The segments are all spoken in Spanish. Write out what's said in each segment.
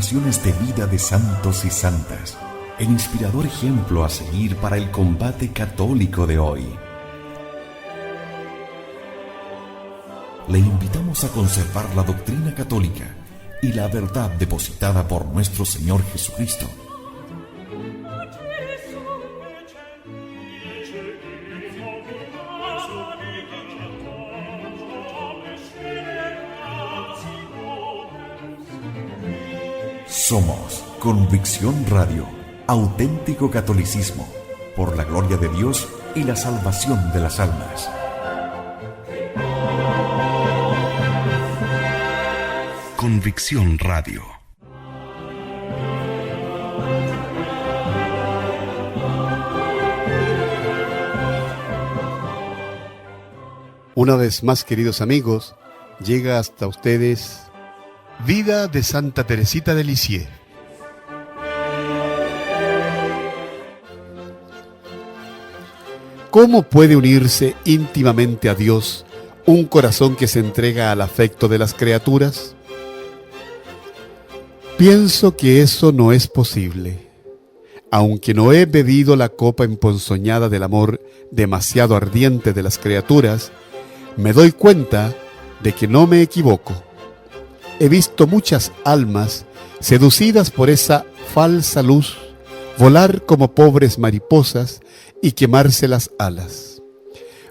narraciones de vida de santos y santas, el inspirador ejemplo a seguir para el combate católico de hoy. Le invitamos a conservar la doctrina católica y la verdad depositada por nuestro Señor Jesucristo. Somos Convicción Radio, auténtico catolicismo, por la gloria de Dios y la salvación de las almas. Convicción Radio. Una vez más, queridos amigos, llega hasta ustedes Vida de Santa Teresita de Lisieux. ¿Cómo puede unirse íntimamente a Dios un corazón que se entrega al afecto de las criaturas? Pienso que eso no es posible. Aunque no he bebido la copa emponzoñada del amor demasiado ardiente de las criaturas, me doy cuenta de que no me equivoco. He visto muchas almas seducidas por esa falsa luz, volar como pobres mariposas y quemarse las alas.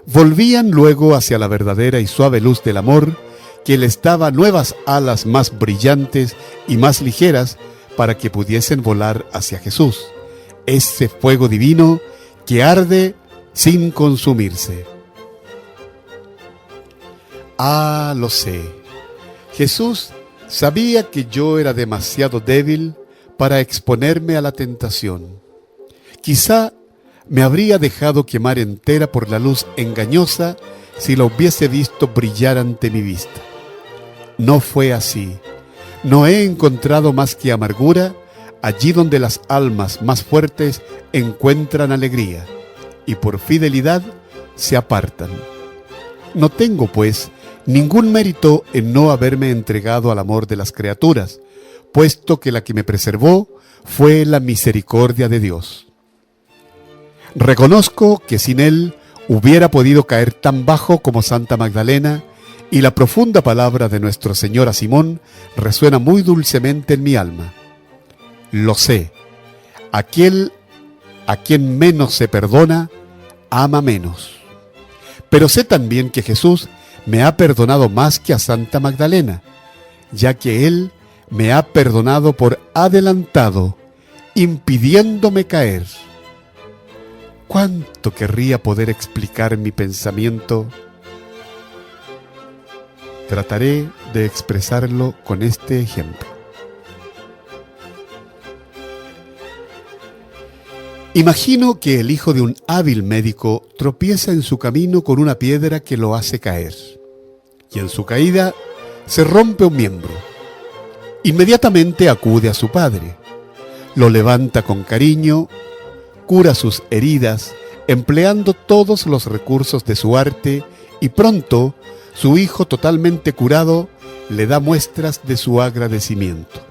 Volvían luego hacia la verdadera y suave luz del amor, que les daba nuevas alas más brillantes y más ligeras para que pudiesen volar hacia Jesús, ese fuego divino que arde sin consumirse. Ah, lo sé. Jesús sabía que yo era demasiado débil para exponerme a la tentación. Quizá me habría dejado quemar entera por la luz engañosa si la hubiese visto brillar ante mi vista. No fue así. No he encontrado más que amargura allí donde las almas más fuertes encuentran alegría y por fidelidad se apartan. No tengo, pues, ningún mérito en no haberme entregado al amor de las criaturas, puesto que la que me preservó fue la misericordia de Dios. Reconozco que sin Él hubiera podido caer tan bajo como Santa Magdalena, y la profunda palabra de nuestro Señor a Simón resuena muy dulcemente en mi alma. Lo sé, aquel a quien menos se perdona, ama menos. Pero sé también que Jesús me ha perdonado más que a Santa Magdalena, ya que Él me ha perdonado por adelantado, impidiéndome caer. ¿Cuánto querría poder explicar mi pensamiento? Trataré de expresarlo con este ejemplo. Imagino que el hijo de un hábil médico tropieza en su camino con una piedra que lo hace caer, y en su caída se rompe un miembro. Inmediatamente acude a su padre, lo levanta con cariño, cura sus heridas, empleando todos los recursos de su arte, y pronto su hijo, totalmente curado, le da muestras de su agradecimiento.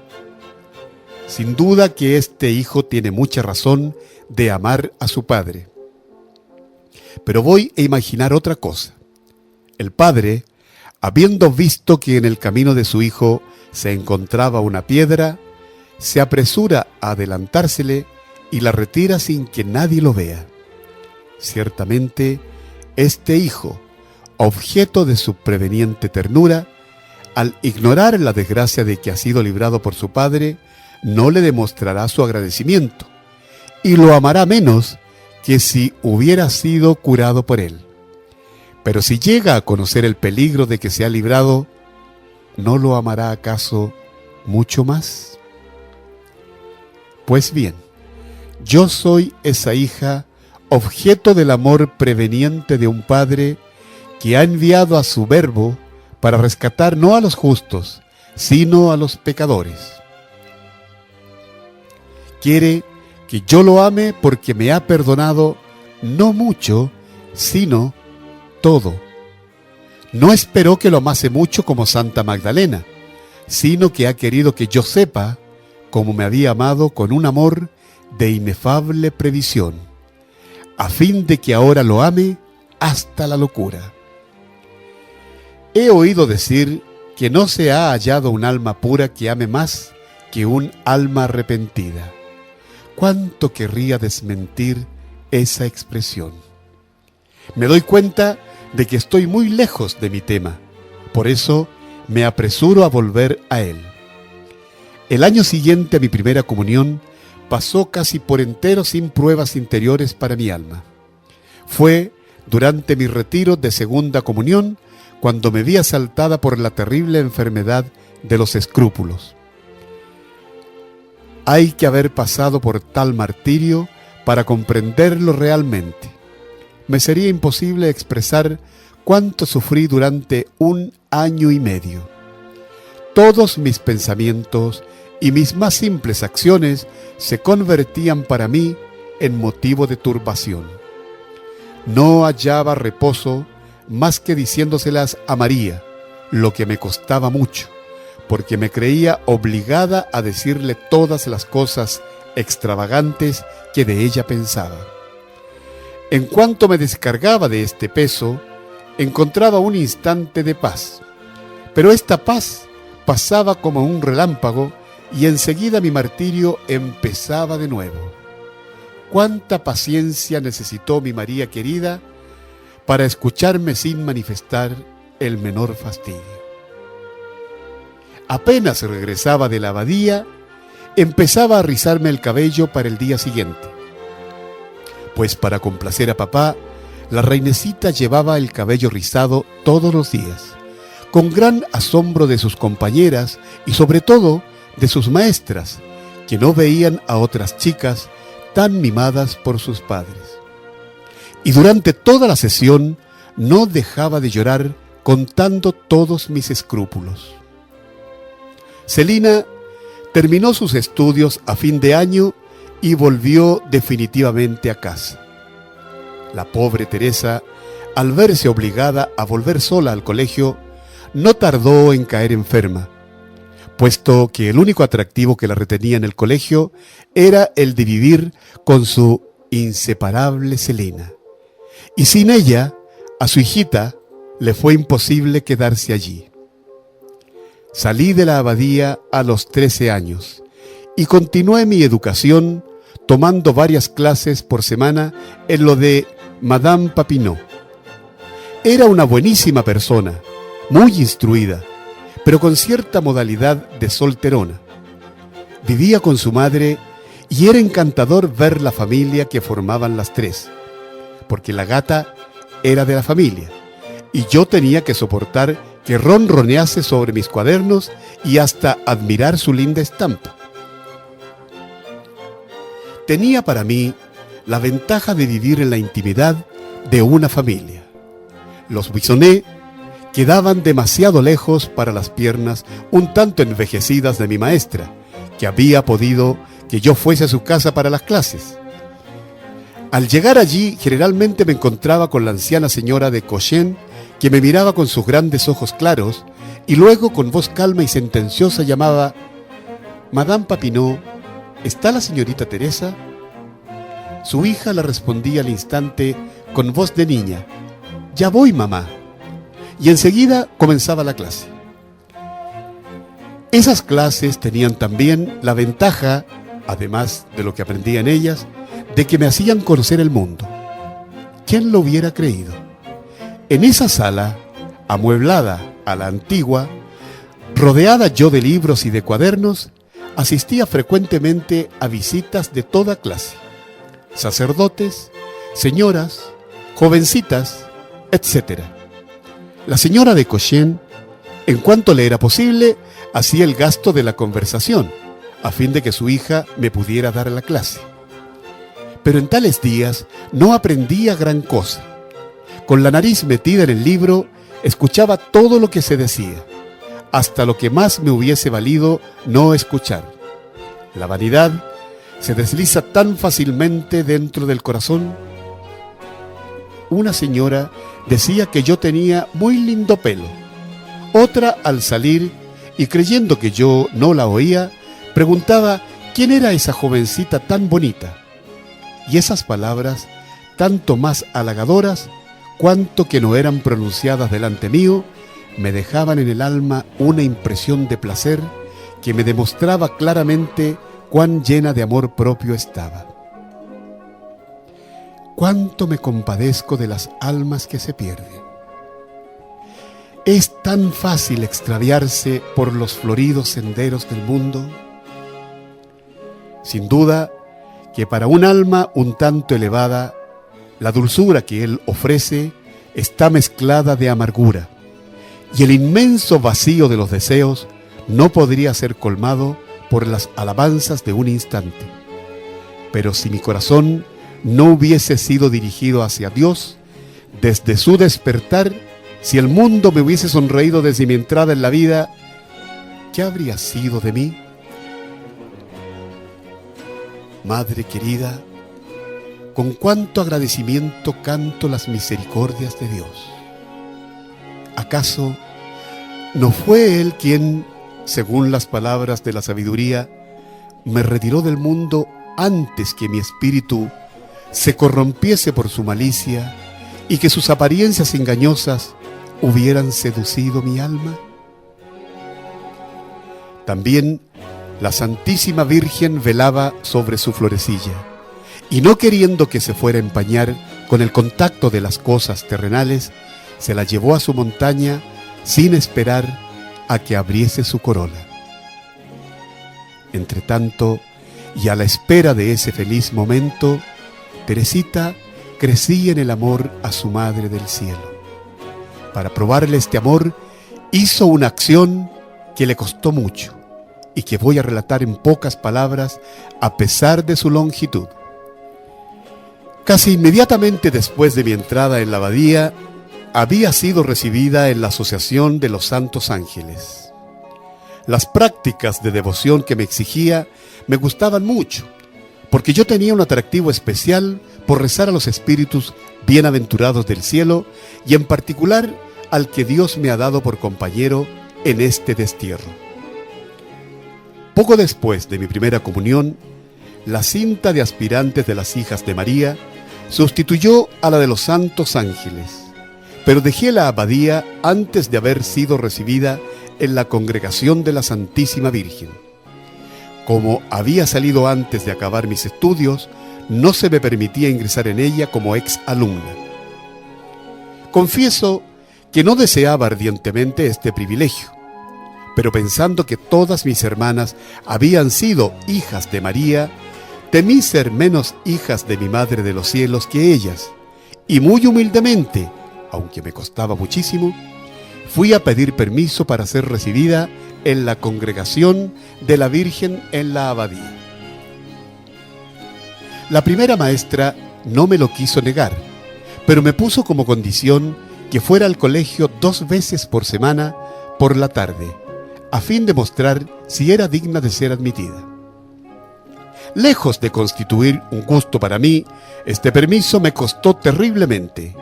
Sin duda que este hijo tiene mucha razón de amar a su padre. Pero voy a imaginar otra cosa. El padre, habiendo visto que en el camino de su hijo se encontraba una piedra, se apresura a adelantársele y la retira sin que nadie lo vea. Ciertamente, este hijo, objeto de su preveniente ternura, al ignorar la desgracia de que ha sido librado por su padre, no le demostrará su agradecimiento, y lo amará menos que si hubiera sido curado por él. Pero si llega a conocer el peligro de que se ha librado, ¿no lo amará acaso mucho más? Pues bien, yo soy esa hija, objeto del amor preveniente de un padre que ha enviado a su Verbo para rescatar no a los justos, sino a los pecadores. Quiere que yo lo ame porque me ha perdonado no mucho, sino todo. No esperó que lo amase mucho como Santa Magdalena, sino que ha querido que yo sepa como me había amado con un amor de inefable previsión, a fin de que ahora lo ame hasta la locura. He oído decir que no se ha hallado un alma pura que ame más que un alma arrepentida. ¿Cuánto querría desmentir esa expresión? Me doy cuenta de que estoy muy lejos de mi tema, por eso me apresuro a volver a él. El año siguiente a mi primera comunión pasó casi por entero sin pruebas interiores para mi alma. Fue durante mi retiro de segunda comunión cuando me vi asaltada por la terrible enfermedad de los escrúpulos. Hay que haber pasado por tal martirio para comprenderlo realmente. Me sería imposible expresar cuánto sufrí durante 1 año y medio. Todos mis pensamientos y mis más simples acciones se convertían para mí en motivo de turbación. No hallaba reposo más que diciéndoselas a María, lo que me costaba mucho, porque me creía obligada a decirle todas las cosas extravagantes que de ella pensaba. En cuanto me descargaba de este peso, encontraba un instante de paz, pero esta paz pasaba como un relámpago y enseguida mi martirio empezaba de nuevo. Cuánta paciencia necesitó mi María querida para escucharme sin manifestar el menor fastidio. Apenas regresaba de la abadía, empezaba a rizarme el cabello para el día siguiente, pues para complacer a papá, la reinecita llevaba el cabello rizado todos los días, con gran asombro de sus compañeras y sobre todo de sus maestras, que no veían a otras chicas tan mimadas por sus padres. Y durante toda la sesión no dejaba de llorar contando todos mis escrúpulos. Celina terminó sus estudios a fin de año y volvió definitivamente a casa. La pobre Teresa, al verse obligada a volver sola al colegio, no tardó en caer enferma, puesto que el único atractivo que la retenía en el colegio era el de vivir con su inseparable Celina. Y sin ella, a su hijita le fue imposible quedarse allí. Salí de la abadía a los 13 años y continué mi educación tomando varias clases por semana en lo de Madame Papineau. Era una buenísima persona, muy instruida, pero con cierta modalidad de solterona. Vivía con su madre y era encantador ver la familia que formaban las tres, porque la gata era de la familia y yo tenía que soportar que ronronease sobre mis cuadernos y hasta admirar su linda estampa. Tenía para mí la ventaja de vivir en la intimidad de una familia. Los Buissonnet quedaban demasiado lejos para las piernas un tanto envejecidas de mi maestra, que había podido que yo fuese a su casa para las clases. Al llegar allí, generalmente me encontraba con la anciana señora de Cochin, que me miraba con sus grandes ojos claros y luego con voz calma y sentenciosa llamaba: «Madame Papineau, ¿está la señorita Teresa?». Su hija le respondía al instante con voz de niña: «Ya voy, mamá». Y enseguida comenzaba la clase. Esas clases tenían también la ventaja, además de lo que aprendía en ellas, de que me hacían conocer el mundo. ¿Quién lo hubiera creído? En esa sala, amueblada a la antigua, rodeada yo de libros y de cuadernos, asistía frecuentemente a visitas de toda clase: sacerdotes, señoras, jovencitas, etc. La señora de Cochin, en cuanto le era posible, hacía el gasto de la conversación, a fin de que su hija me pudiera dar la clase. Pero en tales días no aprendía gran cosa. Con la nariz metida en el libro, escuchaba todo lo que se decía, hasta lo que más me hubiese valido no escuchar. La vanidad se desliza tan fácilmente dentro del corazón. Una señora decía que yo tenía muy lindo pelo. Otra, al salir, y creyendo que yo no la oía, preguntaba quién era esa jovencita tan bonita, y esas palabras, tanto más halagadoras cuanto que no eran pronunciadas delante mío, me dejaban en el alma una impresión de placer que me demostraba claramente cuán llena de amor propio estaba. Cuánto me compadezco de las almas que se pierden. Es tan fácil extraviarse por los floridos senderos del mundo. Sin duda que para un alma un tanto elevada, la dulzura que él ofrece está mezclada de amargura, y el inmenso vacío de los deseos no podría ser colmado por las alabanzas de un instante. Pero si mi corazón no hubiese sido dirigido hacia Dios desde su despertar, si el mundo me hubiese sonreído desde mi entrada en la vida, ¿qué habría sido de mí? Madre querida, con cuánto agradecimiento canto las misericordias de Dios. ¿Acaso no fue Él quien, según las palabras de la sabiduría, me retiró del mundo antes que mi espíritu se corrompiese por su malicia y que sus apariencias engañosas hubieran seducido mi alma? También la Santísima Virgen velaba sobre su florecilla, y no queriendo que se fuera a empañar con el contacto de las cosas terrenales, se la llevó a su montaña sin esperar a que abriese su corola. Entretanto, y a la espera de ese feliz momento, Teresita crecía en el amor a su Madre del Cielo. Para probarle este amor, hizo una acción que le costó mucho y que voy a relatar en pocas palabras a pesar de su longitud. Casi inmediatamente después de mi entrada en la abadía, había sido recibida en la Asociación de los Santos Ángeles. Las prácticas de devoción que me exigía me gustaban mucho, porque yo tenía un atractivo especial por rezar a los espíritus bienaventurados del cielo y en particular al que Dios me ha dado por compañero en este destierro. Poco después de mi primera comunión, la cinta de aspirantes de las hijas de María sustituyó a la de los Santos Ángeles, pero dejé la abadía antes de haber sido recibida en la congregación de la Santísima Virgen. Como había salido antes de acabar mis estudios, no se me permitía ingresar en ella como ex alumna. Confieso que no deseaba ardientemente este privilegio, pero pensando que todas mis hermanas habían sido hijas de María, temí ser menos hijas de mi Madre de los Cielos que ellas, y muy humildemente, aunque me costaba muchísimo, fui a pedir permiso para ser recibida en la congregación de la Virgen en la abadía. La primera maestra no me lo quiso negar, pero me puso como condición que fuera al colegio 2 veces por semana por la tarde, a fin de mostrar si era digna de ser admitida. Lejos de constituir un gusto para mí, este permiso me costó terriblemente.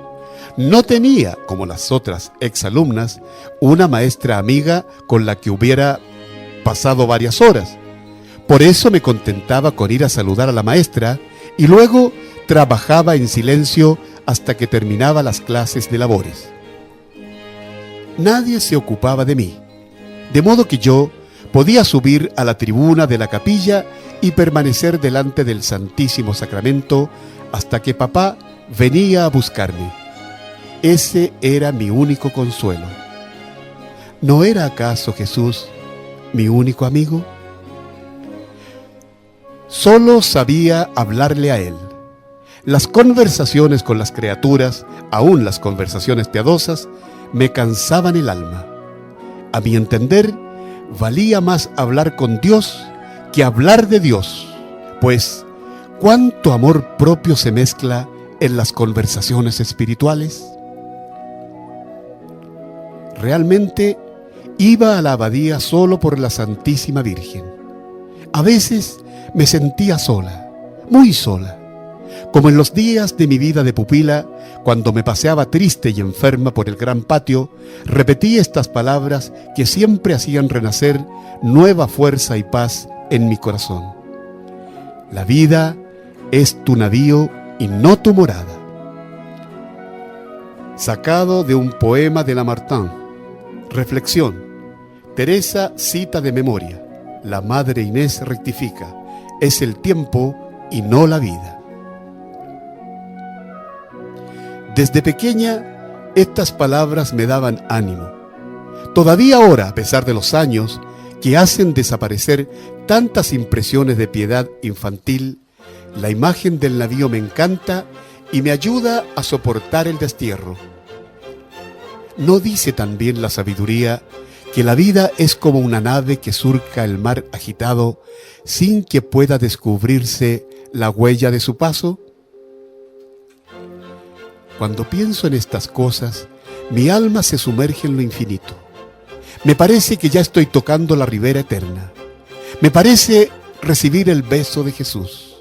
No tenía, como las otras exalumnas, una maestra amiga con la que hubiera pasado varias horas. Por eso me contentaba con ir a saludar a la maestra y luego trabajaba en silencio hasta que terminaba las clases de labores. Nadie se ocupaba de mí, de modo que yo podía subir a la tribuna de la capilla y permanecer delante del Santísimo Sacramento hasta que papá venía a buscarme. Ese era mi único consuelo. ¿No era acaso Jesús mi único amigo? Solo sabía hablarle a Él. Las conversaciones con las criaturas, aún las conversaciones piadosas, me cansaban el alma. A mi entender, valía más hablar con Dios que hablar de Dios, pues cuánto amor propio se mezcla en las conversaciones espirituales. Realmente iba a la abadía solo por la Santísima Virgen. A veces me sentía sola, muy sola, como en los días de mi vida de pupila, cuando me paseaba triste y enferma por el gran patio, repetí estas palabras que siempre hacían renacer nueva fuerza y paz en mi corazón. La vida es tu navío y no tu morada. Sacado de un poema de Lamartine. Reflexión. Teresa cita de memoria. La Madre Inés rectifica. Es el tiempo y no la vida. Desde pequeña, estas palabras me daban ánimo. Todavía ahora, a pesar de los años que hacen desaparecer tantas impresiones de piedad infantil, la imagen del navío me encanta y me ayuda a soportar el destierro. ¿No dice también la sabiduría que la vida es como una nave que surca el mar agitado sin que pueda descubrirse la huella de su paso? Cuando pienso en estas cosas, mi alma se sumerge en lo infinito. Me parece que ya estoy tocando la ribera eterna. Me parece recibir el beso de Jesús.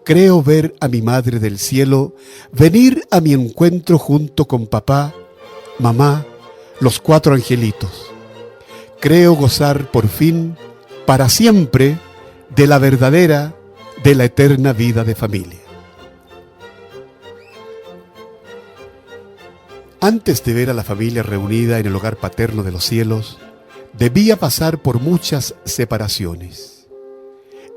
Creo ver a mi Madre del Cielo venir a mi encuentro junto con papá, mamá, los 4 angelitos. Creo gozar por fin, para siempre, de la verdadera, de la eterna vida de familia. Antes de ver a la familia reunida en el hogar paterno de los cielos, debía pasar por muchas separaciones.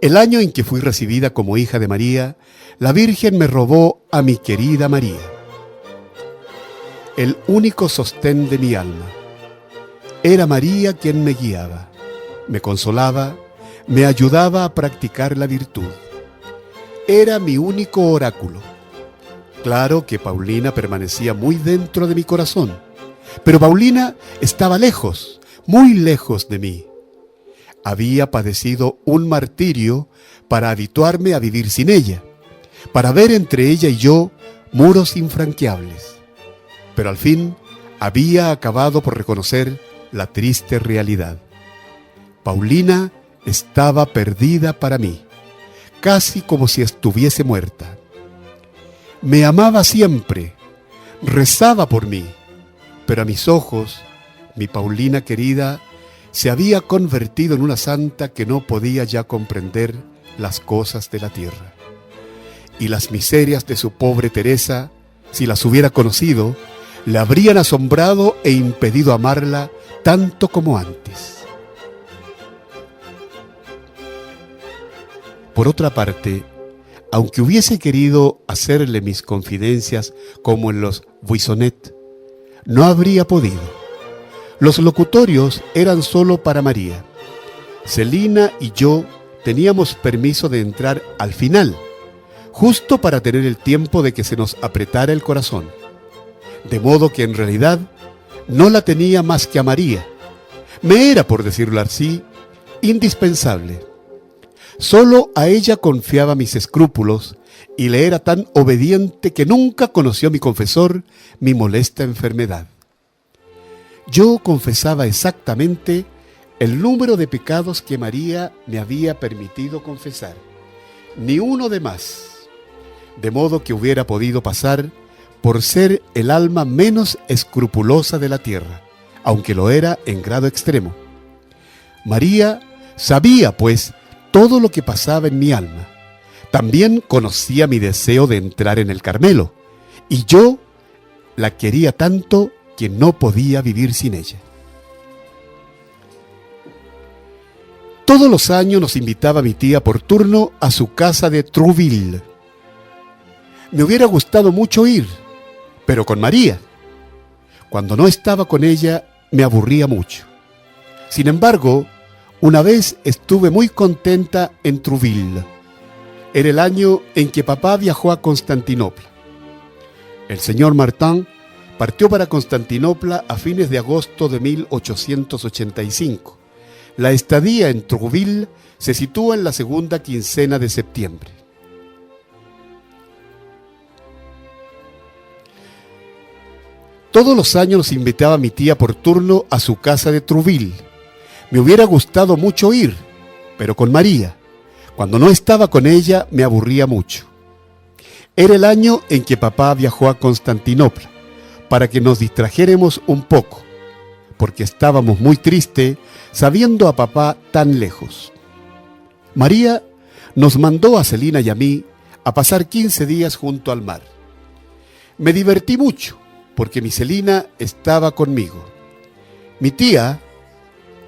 El año en que fui recibida como hija de María, la Virgen me robó a mi querida María, el único sostén de mi alma. Era María quien me guiaba, me consolaba, me ayudaba a practicar la virtud. Era mi único oráculo. Claro que Paulina permanecía muy dentro de mi corazón, pero Paulina estaba lejos, muy lejos de mí. Había padecido un martirio para habituarme a vivir sin ella, para ver entre ella y yo muros infranqueables. Pero al fin había acabado por reconocer la triste realidad. Paulina estaba perdida para mí, casi como si estuviese muerta. Me amaba siempre, rezaba por mí, pero a mis ojos, mi Paulina querida se había convertido en una santa que no podía ya comprender las cosas de la tierra. Y las miserias de su pobre Teresa, si las hubiera conocido, le habrían asombrado e impedido amarla tanto como antes. Por otra parte, aunque hubiese querido hacerle mis confidencias como en los Buissonnet, no habría podido. Los locutorios eran solo para María. Celina y yo teníamos permiso de entrar al final, justo para tener el tiempo de que se nos apretara el corazón. De modo que en realidad no la tenía más que a María. Me era, por decirlo así, indispensable. Solo a ella confiaba mis escrúpulos y le era tan obediente que nunca conoció mi confesor mi molesta enfermedad. Yo confesaba exactamente el número de pecados que María me había permitido confesar, ni uno de más, de modo que hubiera podido pasar por ser el alma menos escrupulosa de la tierra, aunque lo era en grado extremo. María sabía, pues, todo lo que pasaba en mi alma. También conocía mi deseo de entrar en el Carmelo, y yo la quería tanto que no podía vivir sin ella. Todos los años nos invitaba mi tía por turno a su casa de Trouville. Me hubiera gustado mucho ir, pero con María. Cuando no estaba con ella, me aburría mucho. Sin embargo, una vez estuve muy contenta en Trouville. Era el año en que papá viajó a Constantinopla. El señor Martin partió para Constantinopla a fines de agosto de 1885. La estadía en Trouville se sitúa en la segunda quincena de septiembre. Todos los años nos invitaba mi tía por turno a su casa de Trouville. Me hubiera gustado mucho ir, pero con María. Cuando no estaba con ella, me aburría mucho. Era el año en que papá viajó a Constantinopla, para que nos distrajéramos un poco, porque estábamos muy tristes sabiendo a papá tan lejos. María nos mandó a Celina y a mí a pasar 15 días junto al mar. Me divertí mucho porque mi Celina estaba conmigo. Mi tía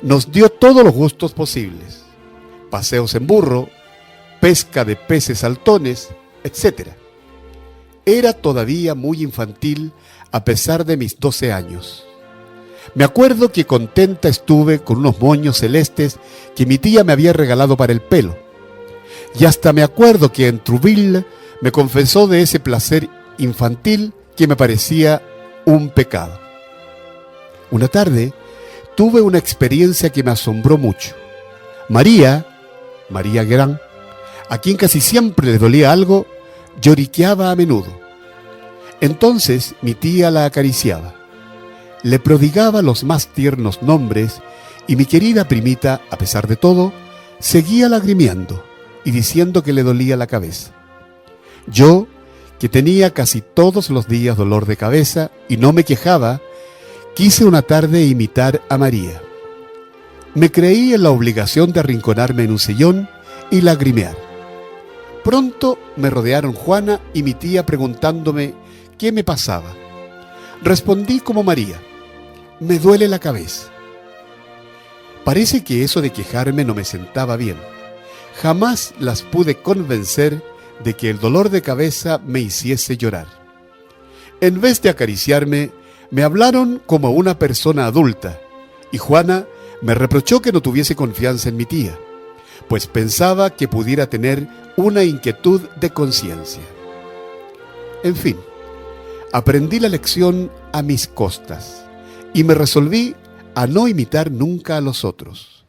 nos dio todos los gustos posibles: paseos en burro, pesca de peces saltones, etc. Era todavía muy infantil a pesar de mis 12 años. Me acuerdo que contenta estuve con unos moños celestes que mi tía me había regalado para el pelo. Y hasta me acuerdo que en Trouville me confesó de ese placer infantil que me parecía un pecado. Una tarde tuve una experiencia que me asombró mucho. María Guerán, a quien casi siempre le dolía algo, lloriqueaba a menudo. Entonces mi tía la acariciaba, le prodigaba los más tiernos nombres y mi querida primita, a pesar de todo, seguía lagrimeando y diciendo que le dolía la cabeza. Yo, que tenía casi todos los días dolor de cabeza y no me quejaba, quise una tarde imitar a María. Me creí en la obligación de arrinconarme en un sillón y lagrimear. Pronto me rodearon Juana y mi tía preguntándome qué me pasaba. Respondí como María: me duele la cabeza. Parece que eso de quejarme no me sentaba bien. Jamás las pude convencer de que el dolor de cabeza me hiciese llorar. En vez de acariciarme, me hablaron como una persona adulta, y Juana me reprochó que no tuviese confianza en mi tía, pues pensaba que pudiera tener una inquietud de conciencia. En fin, aprendí la lección a mis costas y me resolví a no imitar nunca a los otros.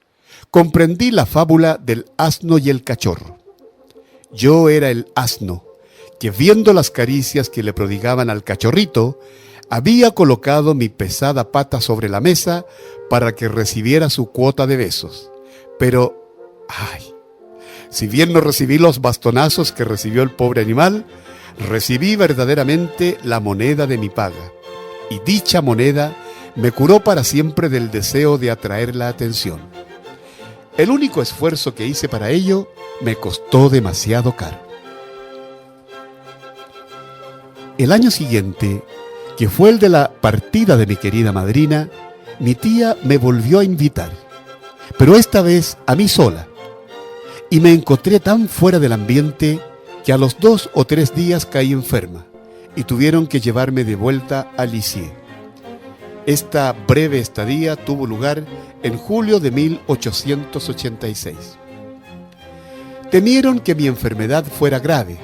Comprendí la fábula del asno y el cachorro. Yo era el asno, que viendo las caricias que le prodigaban al cachorrito, había colocado mi pesada pata sobre la mesa para que recibiera su cuota de besos. Pero, si bien no recibí los bastonazos que recibió el pobre animal, recibí verdaderamente la moneda de mi paga, y dicha moneda me curó para siempre del deseo de atraer la atención. El único esfuerzo que hice para ello me costó demasiado caro. El año siguiente, que fue el de la partida de mi querida madrina, mi tía me volvió a invitar, pero esta vez a mí sola, y me encontré tan fuera del ambiente que a los 2 o 3 días caí enferma y tuvieron que llevarme de vuelta a Lisieux. Esta breve estadía tuvo lugar en julio de 1886. Temieron que mi enfermedad fuera grave,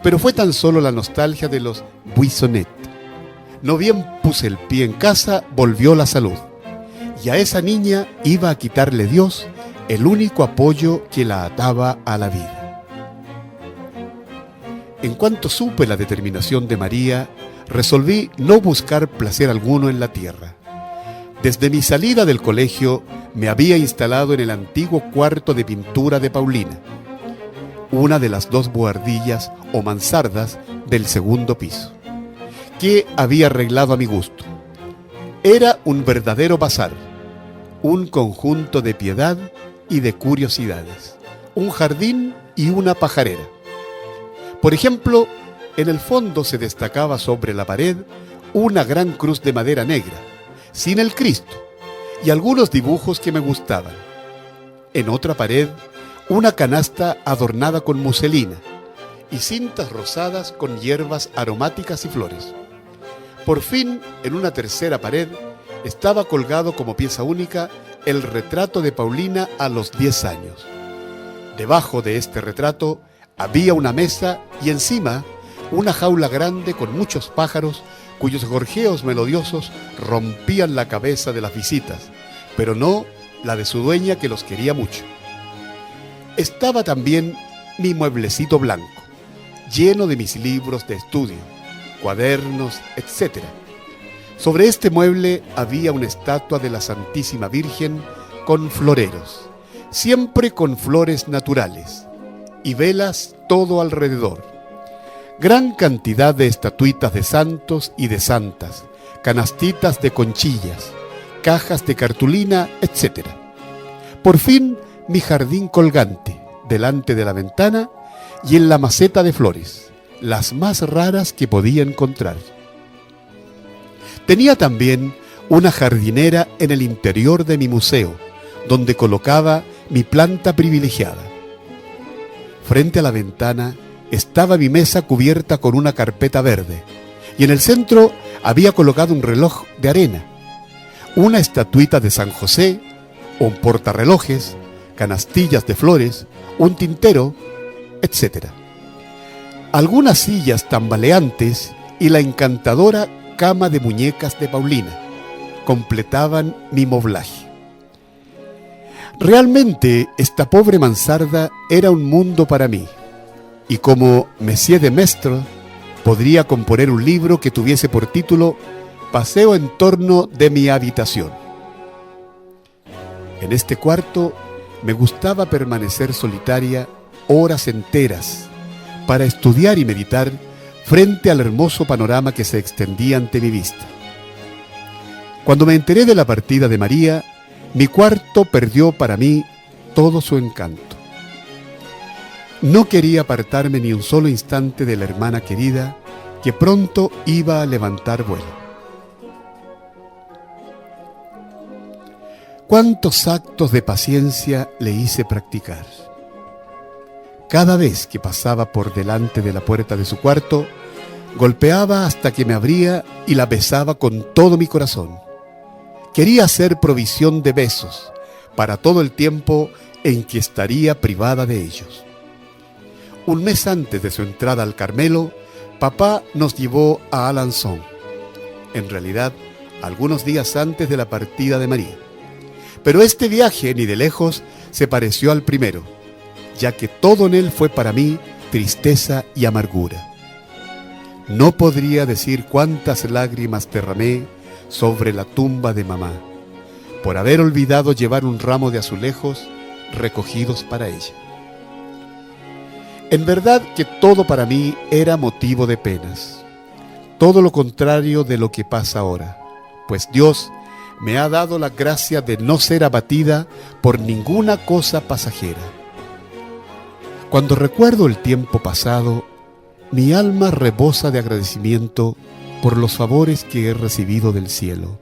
pero fue tan solo la nostalgia de los Buissonnet. No bien puse el pie en casa, volvió la salud, y a esa niña iba a quitarle Dios el único apoyo que la ataba a la vida. En cuanto supe la determinación de María, resolví no buscar placer alguno en la tierra. Desde mi salida del colegio me había instalado en el antiguo cuarto de pintura de Paulina, una de las 2 buhardillas o mansardas del segundo piso, que había arreglado a mi gusto. Era un verdadero bazar, un conjunto de piedad y de curiosidades, un jardín y una pajarera. Por ejemplo, en el fondo se destacaba sobre la pared una gran cruz de madera negra, sin el Cristo, y algunos dibujos que me gustaban. En otra pared, una canasta adornada con muselina y cintas rosadas con hierbas aromáticas y flores. Por fin, en una tercera pared, estaba colgado como pieza única el retrato de Paulina a los 10 años. Debajo de este retrato había una mesa y encima una jaula grande con muchos pájaros cuyos gorjeos melodiosos rompían la cabeza de las visitas, pero no la de su dueña, que los quería mucho. Estaba también mi mueblecito blanco, lleno de mis libros de estudio, cuadernos, etc. Sobre este mueble había una estatua de la Santísima Virgen con floreros, siempre con flores naturales, y velas todo alrededor. Gran cantidad de estatuitas de santos y de santas, canastitas de conchillas, cajas de cartulina, etc. Por fin, mi jardín colgante, delante de la ventana y en la maceta de flores, las más raras que podía encontrar. Tenía también una jardinera en el interior de mi museo, donde colocaba mi planta privilegiada. Frente a la ventana estaba mi mesa cubierta con una carpeta verde, y en el centro había colocado un reloj de arena, una estatuita de San José, un portarrelojes, canastillas de flores, un tintero, etc. Algunas sillas tambaleantes y la encantadora cama de muñecas de Paulina completaban mi moblaje. Realmente esta pobre mansarda era un mundo para mí, y como Monsieur de Maistre podría componer un libro que tuviese por título Paseo en torno de mi habitación. En este cuarto me gustaba permanecer solitaria horas enteras para estudiar y meditar frente al hermoso panorama que se extendía ante mi vista. Cuando me enteré de la partida de María, mi cuarto perdió para mí todo su encanto. No quería apartarme ni un solo instante de la hermana querida que pronto iba a levantar vuelo. ¿Cuántos actos de paciencia le hice practicar? Cada vez que pasaba por delante de la puerta de su cuarto, golpeaba hasta que me abría y la besaba con todo mi corazón. Quería hacer provisión de besos para todo el tiempo en que estaría privada de ellos. Un mes antes de su entrada al Carmelo, papá nos llevó a Alençon. En realidad, algunos días antes de la partida de María. Pero este viaje ni de lejos se pareció al primero, ya que todo en él fue para mí tristeza y amargura. No podría decir cuántas lágrimas derramé sobre la tumba de mamá, por haber olvidado llevar un ramo de azulejos recogidos para ella. En verdad que todo para mí era motivo de penas, todo lo contrario de lo que pasa ahora, pues Dios me ha dado la gracia de no ser abatida por ninguna cosa pasajera. Cuando recuerdo el tiempo pasado, mi alma rebosa de agradecimiento por los favores que he recibido del cielo.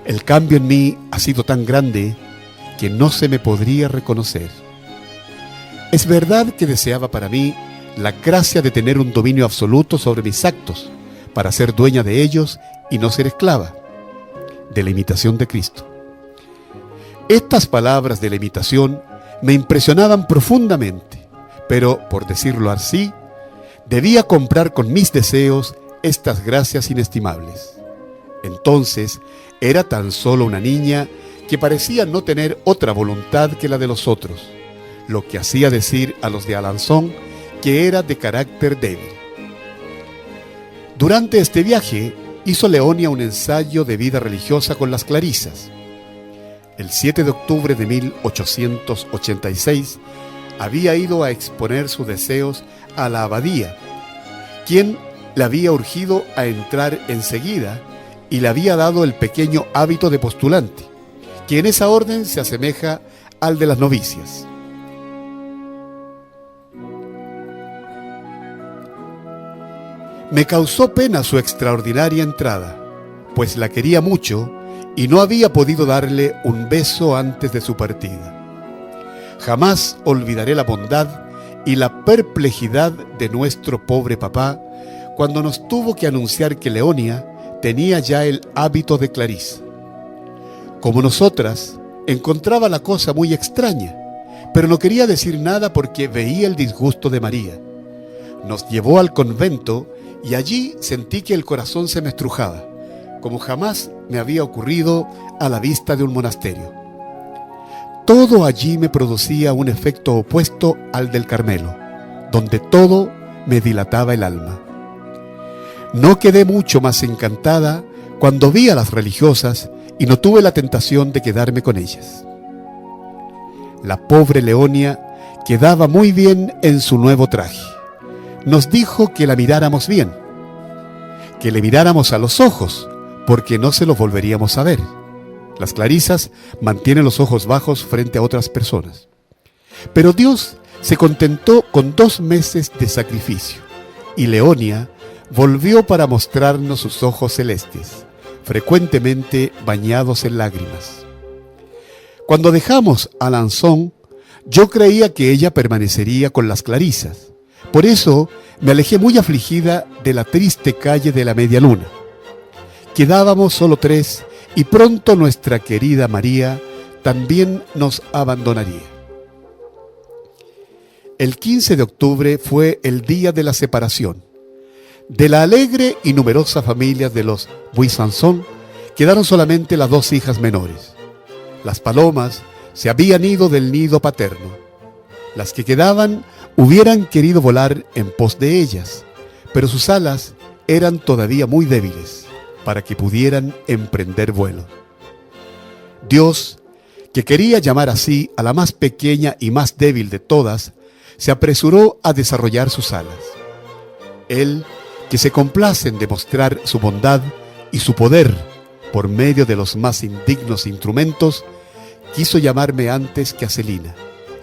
El cambio en mí ha sido tan grande que no se me podría reconocer. Es verdad que deseaba para mí la gracia de tener un dominio absoluto sobre mis actos, para ser dueña de ellos y no ser esclava de la imitación de Cristo. Estas palabras de la imitación me impresionaban profundamente, pero, por decirlo así, debía comprar con mis deseos estas gracias inestimables. Entonces, era tan solo una niña que parecía no tener otra voluntad que la de los otros, lo que hacía decir a los de Alençon que era de carácter débil. Durante este viaje, hizo Leonia un ensayo de vida religiosa con las clarisas. El 7 de octubre de 1886 había ido a exponer sus deseos a la abadía, quien le había urgido a entrar enseguida y le había dado el pequeño hábito de postulante, que en esa orden se asemeja al de las novicias. Me causó pena su extraordinaria entrada, pues la quería mucho y no había podido darle un beso antes de su partida. Jamás olvidaré la bondad y la perplejidad de nuestro pobre papá cuando nos tuvo que anunciar que Leonia tenía ya el hábito de Clarisa. Como nosotras, encontraba la cosa muy extraña, pero no quería decir nada porque veía el disgusto de María. Nos llevó al convento y allí sentí que el corazón se me estrujaba, como jamás me había ocurrido a la vista de un monasterio. Todo allí me producía un efecto opuesto al del Carmelo, donde todo me dilataba el alma. No quedé mucho más encantada cuando vi a las religiosas y no tuve la tentación de quedarme con ellas. La pobre Leonia quedaba muy bien en su nuevo traje. Nos dijo que la miráramos bien, que le miráramos a los ojos, porque no se los volveríamos a ver. Las clarisas mantienen los ojos bajos frente a otras personas. Pero Dios se contentó con 2 meses de sacrificio, y Leonia volvió para mostrarnos sus ojos celestes, frecuentemente bañados en lágrimas. Cuando dejamos a Alençon, yo creía que ella permanecería con las Clarisas. Por eso me alejé muy afligida de la triste calle de la Media Luna. Quedábamos solo 3 y pronto nuestra querida María también nos abandonaría. El 15 de octubre fue el día de la separación. De la alegre y numerosa familia de los Buissanson quedaron solamente las 2 hijas menores. Las palomas se habían ido del nido paterno. Las que quedaban hubieran querido volar en pos de ellas, pero sus alas eran todavía muy débiles para que pudieran emprender vuelo. Dios, que quería llamar así a la más pequeña y más débil de todas, se apresuró a desarrollar sus alas. Él, que se complace en demostrar su bondad y su poder por medio de los más indignos instrumentos, quiso llamarme antes que a Celina,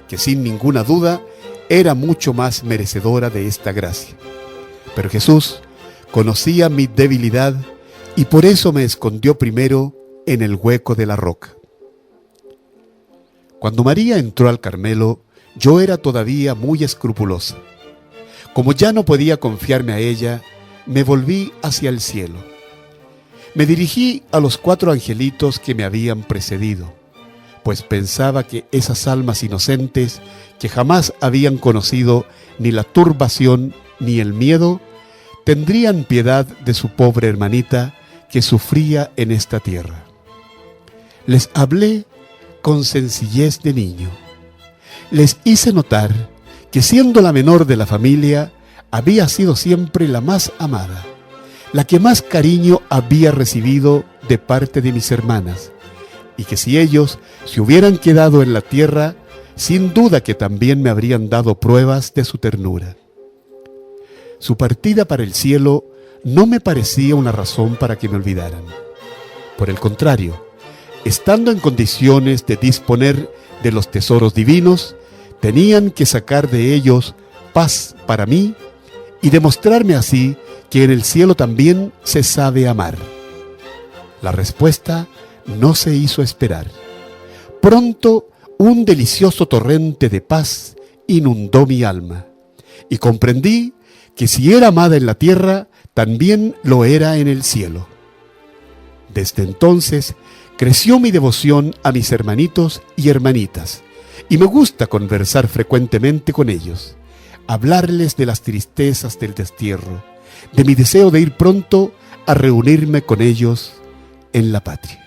que sin ninguna duda era mucho más merecedora de esta gracia. Pero Jesús conocía mi debilidad y por eso me escondió primero en el hueco de la roca. Cuando María entró al Carmelo, yo era todavía muy escrupulosa. Como ya no podía confiarme a ella, me volví hacia el cielo. Me dirigí a los 4 angelitos que me habían precedido, pues pensaba que esas almas inocentes que jamás habían conocido ni la turbación ni el miedo, tendrían piedad de su pobre hermanita que sufría en esta tierra. Les hablé con sencillez de niño. Les hice notar que siendo la menor de la familia, había sido siempre la más amada, la que más cariño había recibido de parte de mis hermanas, y que si ellos se hubieran quedado en la tierra, sin duda que también me habrían dado pruebas de su ternura. Su partida para el cielo no me parecía una razón para que me olvidaran. Por el contrario, estando en condiciones de disponer de los tesoros divinos, tenían que sacar de ellos paz para mí y demostrarme así que en el cielo también se sabe amar. La respuesta no se hizo esperar. Pronto un delicioso torrente de paz inundó mi alma y comprendí que si era amada en la tierra, también lo era en el cielo. Desde entonces creció mi devoción a mis hermanitos y hermanitas, y me gusta conversar frecuentemente con ellos, hablarles de las tristezas del destierro, de mi deseo de ir pronto a reunirme con ellos en la patria.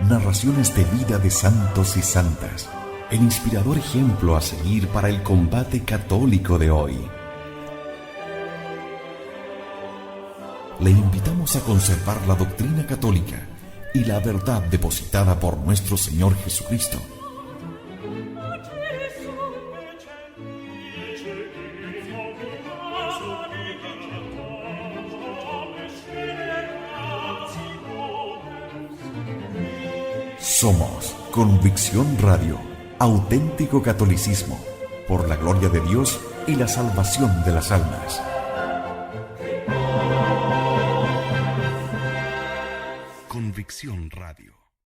Narraciones de vida de santos y santas, el inspirador ejemplo a seguir para el combate católico de hoy. Le invitamos a conservar la doctrina católica y la verdad depositada por nuestro Señor Jesucristo. Somos Convicción Radio, auténtico catolicismo, por la gloria de Dios y la salvación de las almas. Convicción Radio.